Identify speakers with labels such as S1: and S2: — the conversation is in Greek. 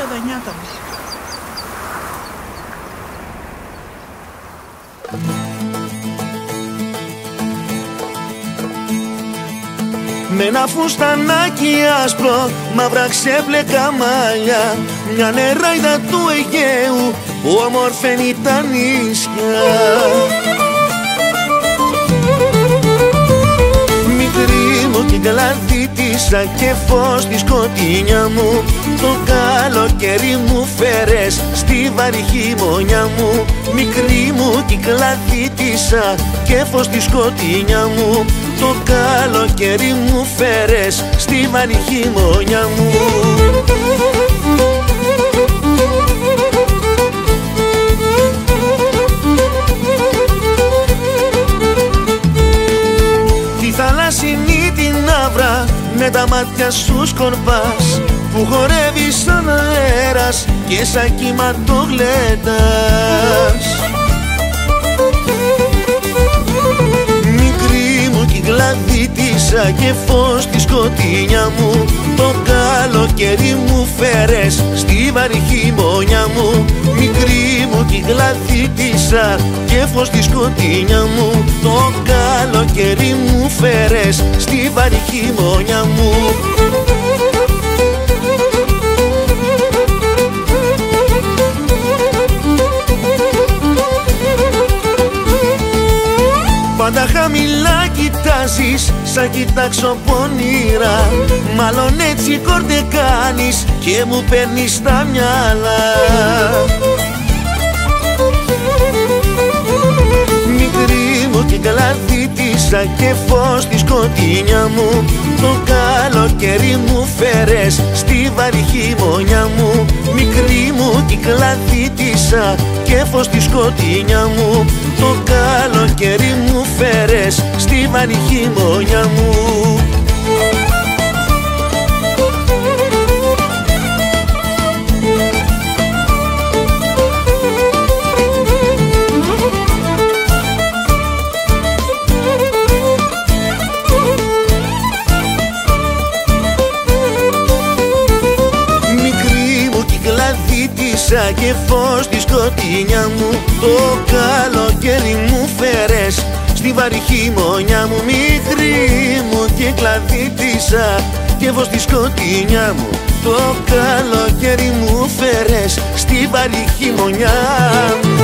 S1: τα νιάτα μου.
S2: Με ένα φουστανάκι άσπρο, μαύρα ξέπλεκα μαλλιά, μια νεράιδα του Αιγαίου που ομορφαίνει τα νησιά. Μικρή μου την κλαδίτισα και φως στη σκοτεινιά μου, το καλοκαίρι μου φέρες στη βαρύ χειμωνιά μου. Μικρή μου την κλαδίτισα και φως στη σκοτεινιά μου, το καλοκαίρι μου φέρες στη βαρύ χειμωνιά μου. Τη θαλάσσινη την άβρα με τα μάτια σου σκορπάς, που χορεύεις σαν αέρας και σαν κύμα το γλεντάς. Μικρή μου την κλαδίτισα και φως στη σκοτεινιά μου, το καλοκαίρι μου φέρες στη βαρύ χειμωνιά μου. Μικρή μου την κλαδίτισα και φως στη σκοτεινιά μου, το καλοκαίρι μου φέρες στη βαρύ χειμωνιά μου. Πάντα χαμηλά κοιτάζεις, σαν κοιτάξω πονηρά, μάλλον έτσι κόρτε κάνεις και μου παίρνεις τα μυαλά. Μικρή μου την κλαδίτισα και φως στη σκοτεινιά μου, το καλοκαίρι μου φέρες στη βαρύ χειμωνιά μου. Μικρή μου την κλαδίτισα και φως στη σκοτεινιά μου, το καλοκαίρι μου φέρες στη βαρύ χειμωνιά μου. Και φως στη σκοτεινιά μου, το καλοκαίρι μου φέρες στη βαρύ χειμωνιά μου. Μικρή μου και κλαδίτισα και φως στη σκοτεινιά μου, το καλοκαίρι μου φέρες στη βαρύ χειμωνιά μου.